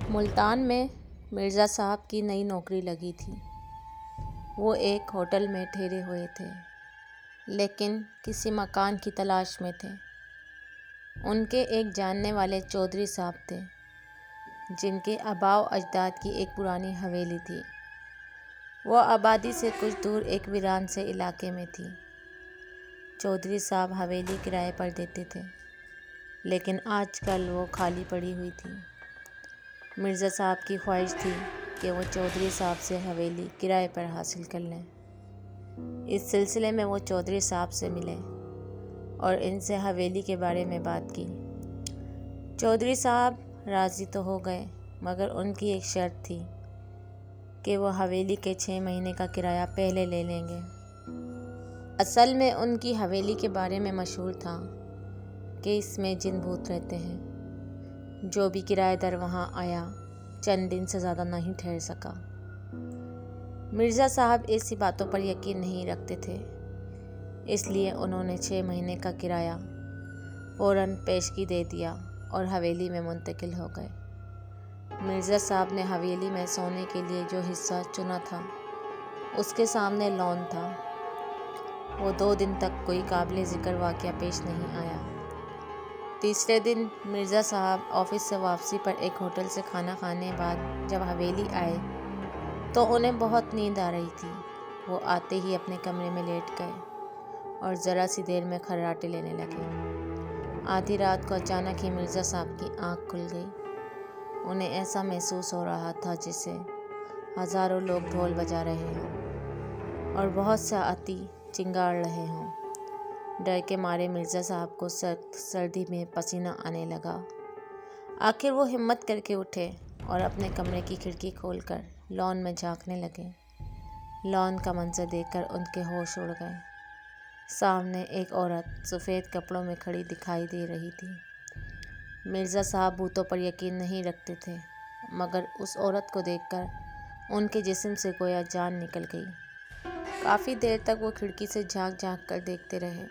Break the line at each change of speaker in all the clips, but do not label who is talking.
ملتان میں مرزا صاحب کی نئی نوکری لگی تھی۔ وہ ایک ہوٹل میں ٹھہرے ہوئے تھے، لیکن کسی مکان کی تلاش میں تھے۔ ان کے ایک جاننے والے چودھری صاحب تھے، جن کے آباء و اجداد کی ایک پرانی حویلی تھی۔ وہ آبادی سے کچھ دور ایک ویران سے علاقے میں تھی۔ چودھری صاحب حویلی کرائے پر دیتے تھے، لیکن آج کل وہ خالی پڑی ہوئی تھی۔ مرزا صاحب کی خواہش تھی کہ وہ چودھری صاحب سے حویلی کرائے پر حاصل کر لیں۔ اس سلسلے میں وہ چودھری صاحب سے ملے اور ان سے حویلی کے بارے میں بات کی۔ چودھری صاحب راضی تو ہو گئے، مگر ان کی ایک شرط تھی کہ وہ حویلی کے 6 مہینے کا کرایہ پہلے لے لیں گے۔ اصل میں ان کی حویلی کے بارے میں مشہور تھا کہ اس میں جن بھوت رہتے ہیں۔ جو بھی کرایہ دار وہاں آیا، چند دن سے زیادہ نہیں ٹھہر سکا۔ مرزا صاحب ایسی باتوں پر یقین نہیں رکھتے تھے، اس لیے انہوں نے 6 مہینے کا کرایہ فوراً پیشگی دے دیا اور حویلی میں منتقل ہو گئے۔ مرزا صاحب نے حویلی میں سونے کے لیے جو حصہ چنا تھا، اس کے سامنے لان تھا۔ وہ 2 دن تک کوئی قابل ذکر واقعہ پیش نہیں آیا۔ تیسرے دن مرزا صاحب آفس سے واپسی پر ایک ہوٹل سے کھانا کھانے بعد جب حویلی آئے تو انہیں بہت نیند آ رہی تھی۔ وہ آتے ہی اپنے کمرے میں لیٹ گئے اور ذرا سی دیر میں خراٹے لینے لگے۔ آدھی رات کو اچانک ہی مرزا صاحب کی آنکھ کھل گئی۔ انہیں ایسا محسوس ہو رہا تھا جیسے ہزاروں لوگ ڈھول بجا رہے ہوں اور بہت سے آتی چنگاڑ رہے ہوں۔ ڈر کے مارے مرزا صاحب کو سخت سردی میں پسینہ آنے لگا۔ آخر وہ ہمت کر کے اٹھے اور اپنے کمرے کی کھڑکی کھول کر لان میں جھانکنے لگے۔ لان کا منظر دیکھ کر ان کے ہوش اڑ گئے۔ سامنے ایک عورت سفید کپڑوں میں کھڑی دکھائی دے رہی تھی۔ مرزا صاحب بھوتوں پر یقین نہیں رکھتے تھے، مگر اس عورت کو دیکھ کر ان کے جسم سے گویا جان نکل گئی۔ کافی دیر تک وہ کھڑکی سے جھانک جھانک کر دیکھتے رہے۔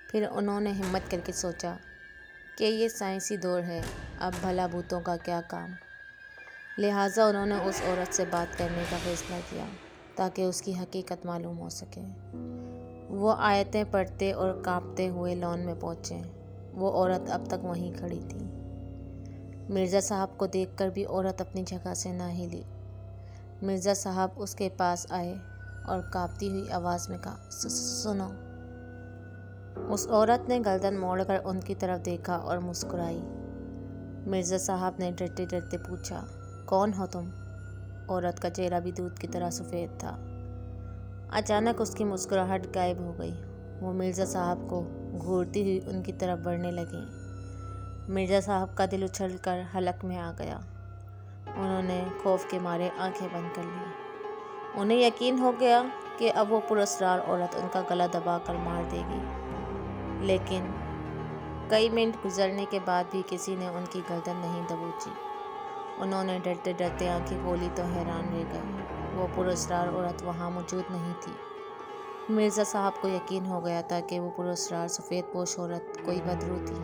پھر انہوں نے ہمت کر کے سوچا کہ یہ سائنسی دور ہے، اب بھلا بھوتوں کا کیا کام۔ لہٰذا انہوں نے اس عورت سے بات کرنے کا فیصلہ کیا تاکہ اس کی حقیقت معلوم ہو سکے۔ وہ آیتیں پڑھتے اور کانپتے ہوئے لان میں پہنچے۔ وہ عورت اب تک وہیں کھڑی تھی۔ مرزا صاحب کو دیکھ کر بھی عورت اپنی جگہ سے نہ ہلی۔ مرزا صاحب اس کے پاس آئے اور کانپتی ہوئی آواز میں کہا، سنو۔ اس عورت نے گردن موڑ کر ان کی طرف دیکھا اور مسکرائی۔ مرزا صاحب نے ڈرتے ڈرتے پوچھا، کون ہو تم؟ عورت کا چہرہ بھی دودھ کی طرح سفید تھا۔ اچانک اس کی مسکراہٹ غائب ہو گئی۔ وہ مرزا صاحب کو گھورتی ہوئی ان کی طرف بڑھنے لگیں۔ مرزا صاحب کا دل اچھل کر حلق میں آ گیا۔ انہوں نے خوف کے مارے آنکھیں بند کر لیں۔ انہیں یقین ہو گیا کہ اب وہ پراسرار عورت ان کا گلا دبا کر مار دے گی، لیکن کئی منٹ گزرنے کے بعد بھی کسی نے ان کی گردن نہیں دبوچی۔ انہوں نے ڈرتے ڈرتے آنکھیں کھولی تو حیران رہ گئے۔ وہ پراسرار عورت وہاں موجود نہیں تھی۔ مرزا صاحب کو یقین ہو گیا تھا کہ وہ پراسرار سفید پوش عورت کوئی بدرو تھی۔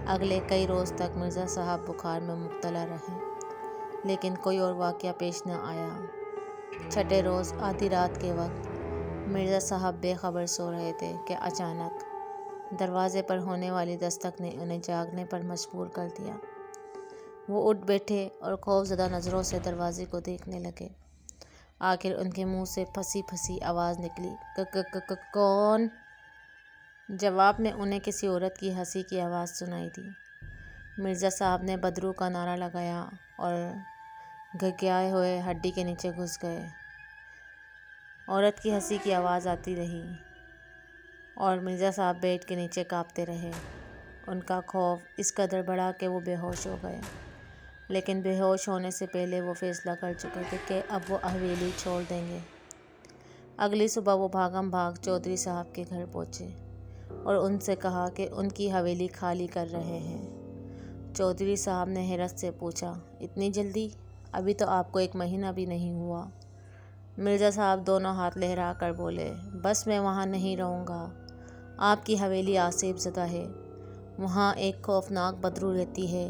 اگلے کئی روز تک مرزا صاحب بخار میں مبتلا رہے، لیکن کوئی اور واقعہ پیش نہ آیا۔ چھٹے روز آدھی رات کے وقت مرزا صاحب بے خبر سو رہے تھے کہ اچانک دروازے پر ہونے والی دستک نے انہیں جاگنے پر مجبور کر دیا۔ وہ اٹھ بیٹھے اور خوف زدہ نظروں سے دروازے کو دیکھنے لگے۔ آخر ان کے منہ سے پھنسی پھنسی آواز نکلی، کون؟ جواب میں انہیں کسی عورت کی ہنسی کی آواز سنائی دی۔ مرزا صاحب نے بدرو کا نعرہ لگایا اور گھگھیائے ہوئے ہڈی کے نیچے گھس گئے۔ عورت کی ہنسی کی آواز آتی رہی اور مرزا صاحب بیڈ کے نیچے کانپتے رہے۔ ان کا خوف اس قدر بڑھا کہ وہ بے ہوش ہو گئے، لیکن بے ہوش ہونے سے پہلے وہ فیصلہ کر چکے تھے کہ اب وہ حویلی چھوڑ دیں گے۔ اگلی صبح وہ بھاگم بھاگ چودھری صاحب کے گھر پہنچے اور ان سے کہا کہ ان کی حویلی خالی کر رہے ہیں۔ چودھری صاحب نے حیرت سے پوچھا، اتنی جلدی؟ ابھی تو آپ کو 1 مہینہ بھی نہیں ہوا۔ مرزا صاحب دونوں ہاتھ لہرا کر بولے، بس میں وہاں نہیں رہوں گا۔ آپ کی حویلی آسیب زدہ ہے، وہاں ایک خوفناک بدرو رہتی ہے۔